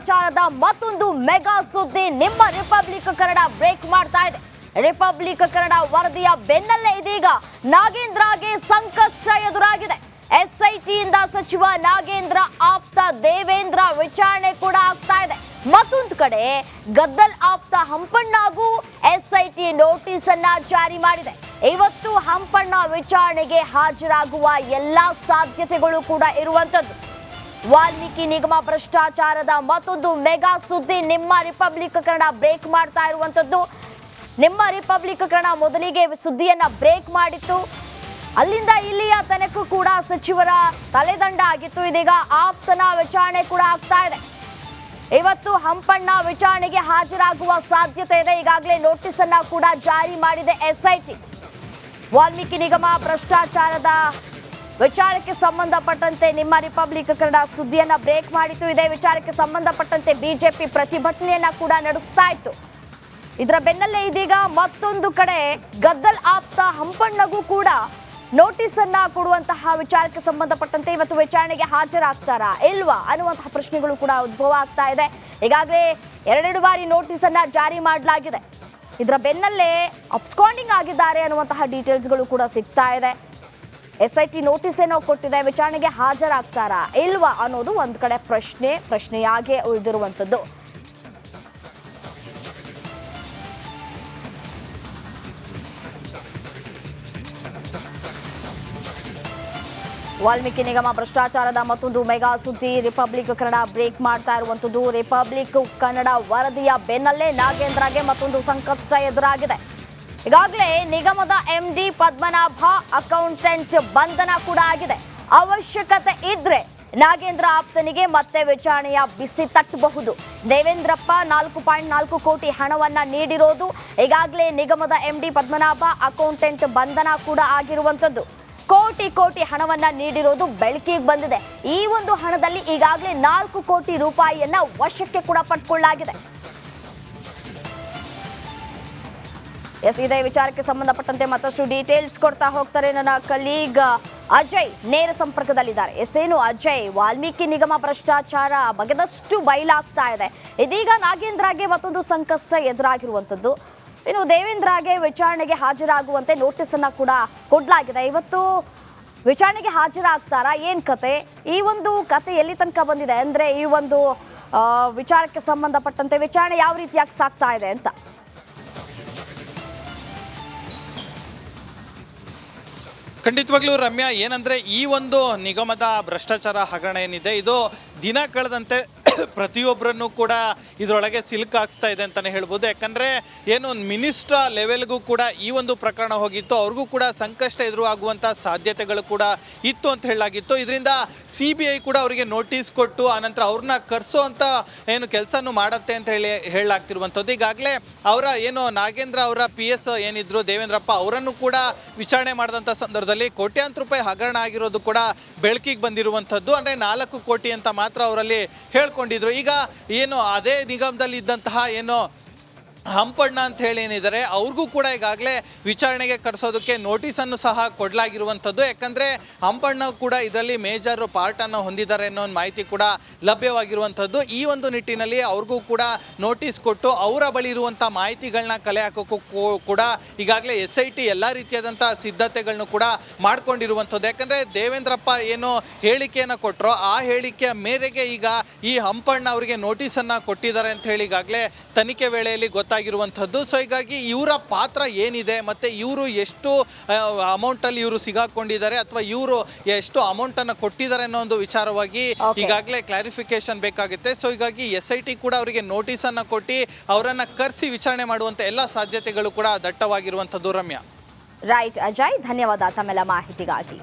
ಭ್ರಷ್ಟಾಚಾರದ ಮತ್ತೊಂದು ಮೆಗಾ ಸುದ್ದಿ ನಿಮ್ಮ ರಿಪಬ್ಲಿಕ್ ಕನ್ನಡ ಬ್ರೇಕ್ ಮಾಡ್ತಾ ಇದೆ. ರಿಪಬ್ಲಿಕ್ ಕನ್ನಡ ವರದಿಯ ಬೆನ್ನಲ್ಲೇ ಇದೀಗ ನಾಗೇಂದ್ರಗೆ ಸಂಕಷ್ಟ ಎದುರಾಗಿದೆ. ಎಸ್ಐಟಿಯಿಂದ ಸಚಿವ ನಾಗೇಂದ್ರ ಆಪ್ತ ದೇವೇಂದ್ರ ವಿಚಾರಣೆ ಕೂಡ ಆಗ್ತಾ ಇದೆ. ಮತ್ತೊಂದು ಕಡೆ ಗದ್ದಲ್ ಆಪ್ತ ಹಂಪಣ್ಣಗೂ ಎಸ್ಐಟಿ ನೋಟಿಸ್ ಅನ್ನ ಜಾರಿ ಮಾಡಿದೆ. ಇವತ್ತು ಹಂಪಣ್ಣ ವಿಚಾರಣೆಗೆ ಹಾಜರಾಗುವ ಎಲ್ಲಾ ಸಾಧ್ಯತೆಗಳು ಕೂಡ ಇರುವಂತದ್ದು. ವಾಲ್ಮೀಕಿ ನಿಗಮ ಭ್ರಷ್ಟಾಚಾರದ ಮತ್ತೊಂದು ಮೆಗಾ ಸುದ್ದಿ ನಿಮ್ಮ ರಿಪಬ್ಲಿಕ್ ಕನ್ನಡ ಬ್ರೇಕ್ ಮಾಡ್ತಾ ಇರುವಂತದ್ದು. ನಿಮ್ಮ ರಿಪಬ್ಲಿಕ್ ಕನ್ನಡ ಮೊದಲಿಗೆ ಸುದ್ದಿಯನ್ನ ಬ್ರೇಕ್ ಮಾಡಿತ್ತು. ಅಲ್ಲಿಂದ ಇಲ್ಲಿಯ ತನಕ ಕೂಡ ಸಚಿವರ ತಲೆದಂಡ ಆಗಿತ್ತು. ಇದೀಗ ಆಪ್ತನ ವಿಚಾರಣೆ ಕೂಡ ಆಗ್ತಾ ಇದೆ. ಇವತ್ತು ಹಂಪಣ್ಣ ವಿಚಾರಣೆಗೆ ಹಾಜರಾಗುವ ಸಾಧ್ಯತೆ ಇದೆ. ಈಗಾಗಲೇ ನೋಟಿಸ್ ಅನ್ನ ಕೂಡ ಜಾರಿ ಮಾಡಿದೆ ಎಸ್ಐಟಿ. ವಾಲ್ಮೀಕಿ ನಿಗಮ ಭ್ರಷ್ಟಾಚಾರದ ವಿಚಾರಕ್ಕೆ ಸಂಬಂಧಪಟ್ಟಂತೆ ನಿಮ್ಮ ರಿಪಬ್ಲಿಕ್ ಕನ್ನಡ ಸುದ್ದಿಯನ್ನ ಬ್ರೇಕ್ ಮಾಡಿತ್ತು. ಇದೇ ವಿಚಾರಕ್ಕೆ ಸಂಬಂಧಪಟ್ಟಂತೆ ಬಿಜೆಪಿ ಪ್ರತಿಭಟನೆಯನ್ನ ಕೂಡ ನಡೆಸ್ತಾ ಇತ್ತು. ಇದರ ಬೆನ್ನಲ್ಲೇ ಇದೀಗ ಮತ್ತೊಂದು ಕಡೆ ಗದ್ದಲ್ ಆಪ್ತ ಹಂಪಣ್ಣಗೂ ಕೂಡ ನೋಟಿಸ್ ಅನ್ನ ಕೊಡುವಂತಹ ವಿಚಾರಕ್ಕೆ ಸಂಬಂಧಪಟ್ಟಂತೆ ಇವತ್ತು ವಿಚಾರಣೆಗೆ ಹಾಜರಾಗ್ತಾರಾ ಇಲ್ವಾ ಅನ್ನುವಂತಹ ಪ್ರಶ್ನೆಗಳು ಕೂಡ ಉದ್ಭವ ಆಗ್ತಾ ಇದೆ. ಈಗಾಗಲೇ ಎರಡೆರಡು ಬಾರಿ ನೋಟಿಸ್ ಅನ್ನ ಜಾರಿ ಮಾಡಲಾಗಿದೆ. ಇದರ ಬೆನ್ನಲ್ಲೇ ಅಬ್ಸ್ಕಾಂಡಿಂಗ್ ಆಗಿದ್ದಾರೆ ಅನ್ನುವಂತಹ ಡೀಟೇಲ್ಸ್ಗಳು ಕೂಡ ಸಿಗ್ತಾ ಇದೆ. ಎಸ್ಐಟಿ ನೋಟಿಸ್ ಏನೋ ಕೊಟ್ಟಿದೆ, ವಿಚಾರಣೆಗೆ ಹಾಜರಾಗ್ತಾರಾ ಇಲ್ವಾ ಅನ್ನೋದು ಒಂದು ಕಡೆ ಪ್ರಶ್ನೆಯಾಗೆ ಉಳಿದಿರುವಂಥದ್ದು. ವಾಲ್ಮೀಕಿ ನಿಗಮ ಭ್ರಷ್ಟಾಚಾರದ ಮತ್ತೊಂದು ಮೆಗಾ ಸುದ್ದಿ ರಿಪಬ್ಲಿಕ್ ಕನ್ನಡ ಬ್ರೇಕ್ ಮಾಡ್ತಾ ಇರುವಂತದ್ದು. ರಿಪಬ್ಲಿಕ್ ಕನ್ನಡ ವರದಿಯ ಬೆನ್ನಲ್ಲೇ ನಾಗೇಂದ್ರಗೆ ಮತ್ತೊಂದು ಸಂಕಷ್ಟ ಎದುರಾಗಿದೆ. ಈಗಾಗಲೇ ನಿಗಮದ ಎಂಡಿ ಪದ್ಮನಾಭ ಅಕೌಂಟೆಂಟ್ ಬಂಧನ ಕೂಡ ಆಗಿದೆ. ಅವಶ್ಯಕತೆ ಇದ್ರೆ ನಾಗೇಂದ್ರ ಆಪ್ತನಿಗೆ ಮತ್ತೆ ವಿಚಾರಣೆಯ ಬಿಸಿ ತಟ್ಟಬಹುದು. ದೇವೇಂದ್ರಪ್ಪ 4.4 ಕೋಟಿ ಹಣವನ್ನ ನೀಡಿರೋದು ಈಗಾಗಲೇ ನಿಗಮದ ಎಂಡಿ ಪದ್ಮನಾಭ ಅಕೌಂಟೆಂಟ್ ಬಂಧನ ಕೂಡ ಆಗಿರುವಂತದ್ದು. ಕೋಟಿ ಹಣವನ್ನ ನೀಡಿರೋದು ಬೆಳಕಿಗೆ ಬಂದಿದೆ. ಈ ಒಂದು ಹಣದಲ್ಲಿ ಈಗಾಗಲೇ 4 ಕೋಟಿ ರೂಪಾಯಿಯನ್ನ ವಶಕ್ಕೆ ಕೂಡ ಪಡ್ಕೊಳ್ಳಲಾಗಿದೆ. ಇದೇ ವಿಚಾರಕ್ಕೆ ಸಂಬಂಧಪಟ್ಟಂತೆ ಮತ್ತಷ್ಟು ಡೀಟೇಲ್ಸ್ ಕೊಡ್ತಾ ಹೋಗ್ತಾರೆ ನನ್ನ ಕಲೀಗ್ ಅಜಯ್ ನೇರ ಸಂಪರ್ಕದಲ್ಲಿದ್ದಾರೆ. ಏನು ಅಜಯ್, ವಾಲ್ಮೀಕಿ ನಿಗಮ ಭ್ರಷ್ಟಾಚಾರ ಬಗೆದಷ್ಟು ಬಯಲಾಗ್ತಾ ಇದೆ. ಇದೀಗ ನಾಗೇಂದ್ರಗೆ ಮತ್ತೊಂದು ಸಂಕಷ್ಟ ಎದುರಾಗಿರುವಂತದ್ದು. ಇನ್ನು ದೇವೇಂದ್ರಗೆ ವಿಚಾರಣೆಗೆ ಹಾಜರಾಗುವಂತೆ ನೋಟಿಸ್ ಅನ್ನ ಕೂಡ ಕೊಡಲಾಗಿದೆ. ಇವತ್ತು ವಿಚಾರಣೆಗೆ ಹಾಜರಾಗ್ತಾರಾ, ಏನ್ ಕತೆ, ಈ ಒಂದು ಕತೆ ಎಲ್ಲಿ ತನಕ ಬಂದಿದೆ ಅಂದ್ರೆ ಈ ಒಂದು ವಿಚಾರಕ್ಕೆ ಸಂಬಂಧಪಟ್ಟಂತೆ ವಿಚಾರಣೆ ಯಾವ ರೀತಿಯಾಗಿ ಸಾಗ್ತಾ ಇದೆ ಅಂತ? ಖಂಡಿತವಾಗ್ಲೂ ರಮ್ಯಾ, ಏನಂದ್ರೆ ಈ ಒಂದು ನಿಗಮದ ಭ್ರಷ್ಟಾಚಾರ ಹಗರಣ ಏನಿದೆ ಇದು ದಿನ ಕಳೆದಂತೆ ಪ್ರತಿಯೊಬ್ಬರನ್ನು ಕೂಡ ಇದರೊಳಗೆ ಸಿಲುಕಾಗ್ತಾ ಇದೆ ಅಂತಾನೆ ಹೇಳ್ಬೋದು. ಯಾಕಂದ್ರೆ ಏನು ಮಿನಿಸ್ಟ್ರ ಲೆವೆಲ್ಗೂ ಕೂಡ ಈ ಒಂದು ಪ್ರಕರಣ ಹೋಗಿತ್ತು, ಅವ್ರಿಗೂ ಕೂಡ ಸಂಕಷ್ಟ ಎದುರಾಗುವಂಥ ಸಾಧ್ಯತೆಗಳು ಕೂಡ ಇತ್ತು ಅಂತ ಹೇಳಲಾಗಿತ್ತು. ಇದರಿಂದ CBI ಕೂಡ ಅವರಿಗೆ ನೋಟಿಸ್ ಕೊಟ್ಟು ಆನಂತರ ಅವ್ರನ್ನ ಕರೆಸೋ ಏನು ಕೆಲಸನೂ ಮಾಡತ್ತೆ ಅಂತ ಹೇಳಲಾಗ್ತಿರುವಂಥದ್ದು. ಈಗಾಗಲೇ ಅವರ ಏನು ನಾಗೇಂದ್ರ ಅವರ PS ಏನಿದ್ರು ದೇವೇಂದ್ರಪ್ಪ ಅವರನ್ನು ಕೂಡ ವಿಚಾರಣೆ ಮಾಡಿದಂಥ ಸಂದರ್ಭದಲ್ಲಿ ಕೋಟ್ಯಾಂತರ ರೂಪಾಯಿ ಹಗರಣ ಆಗಿರೋದು ಕೂಡ ಬೆಳಕಿಗೆ ಬಂದಿರುವಂಥದ್ದು. ಅಂದರೆ 4 ಕೋಟಿ ಅಂತ ಮಾತ್ರ ಅವರಲ್ಲಿ ಹೇಳ್ಕೊಂಡಿದ್ರು. ಈಗ ಏನು ಅದೇ ನಿಗಮದಲ್ಲಿ ಇದ್ದಂತಹ ಏನು ಹಂಪಣ್ಣ ಅಂತ ಹೇಳಿ ಏನಿದ್ದಾರೆ ಅವ್ರಿಗೂ ಕೂಡ ಈಗಾಗಲೇ ವಿಚಾರಣೆಗೆ ಕರೆಸೋದಕ್ಕೆ ನೋಟಿಸನ್ನು ಸಹ ಕೊಡಲಾಗಿರುವಂಥದ್ದು. ಯಾಕಂದರೆ ಹಂಪಣ್ಣ ಕೂಡ ಇದರಲ್ಲಿ ಮೇಜರ್ ಪಾರ್ಟನ್ನು ಹೊಂದಿದ್ದಾರೆ ಅನ್ನೋ ಒಂದು ಮಾಹಿತಿ ಕೂಡ ಲಭ್ಯವಾಗಿರುವಂಥದ್ದು. ಈ ಒಂದು ನಿಟ್ಟಿನಲ್ಲಿ ಅವ್ರಿಗೂ ಕೂಡ ನೋಟಿಸ್ ಕೊಟ್ಟು ಅವರ ಬಳಿ ಇರುವಂಥ ಮಾಹಿತಿಗಳನ್ನ ಕಲೆ ಹಾಕೋಕ್ಕೂ ಕೂಡ ಈಗಾಗಲೇ SIT ಎಲ್ಲ ರೀತಿಯಾದಂಥ ಸಿದ್ಧತೆಗಳನ್ನು ಕೂಡ ಮಾಡ್ಕೊಂಡಿರುವಂಥದ್ದು. ಯಾಕಂದರೆ ದೇವೇಂದ್ರಪ್ಪ ಏನು ಹೇಳಿಕೆಯನ್ನು ಕೊಟ್ಟರೋ ಆ ಹೇಳಿಕೆಯ ಮೇರೆಗೆ ಈಗ ಈ ಹಂಪಣ್ಣ ಅವರಿಗೆ ನೋಟಿಸನ್ನು ಕೊಟ್ಟಿದ್ದಾರೆ ಅಂತ ಹೇಳಿ ಈಗಾಗಲೇ ತನಿಖೆ ವೇಳೆಯಲ್ಲಿ ಗೊತ್ತಾಗಿರುವಂಥದ್ದು. ಸೊ ಹೀಗಾಗಿ ಇವರ ಪಾತ್ರ ಏನಿದೆ ಮತ್ತು ಇವರು ಎಷ್ಟು ಅಮೌಂಟಲ್ಲಿ ಇವರು ಸಿಗಾಕೊಂಡಿದ್ದಾರೆ ಅಥವಾ ಇವರು ಎಷ್ಟು ಅಮೌಂಟನ್ನು ಕೊಟ್ಟಿದ್ದಾರೆ ಅನ್ನೋ ಒಂದು ವಿಚಾರವಾಗಿ ಈಗಾಗಲೇ ಕ್ಲಾರಿಫಿಕೇಶನ್ ಬೇಕಾಗುತ್ತೆ. ಸೊ ಹೀಗಾಗಿ SIT ಕೂಡ ಅವರಿಗೆ ನೋಟಿಸನ್ನು ಕೊಟ್ಟು ಅವರನ್ನು ಕರೆಸಿ ವಿಚಾರಣೆ ಮಾಡುವಂಥ ಎಲ್ಲ ಸಾಧ್ಯತೆಗಳು ಕೂಡ ದಟ್ಟವಾಗಿರುವಂಥದ್ದು. ರಮ್ಯಾ. ರೈಟ್ ಅಜಯ್, ಧನ್ಯವಾದ ತಮ್ಮೆಲ್ಲ ಮಾಹಿತಿಗಾಗಿ.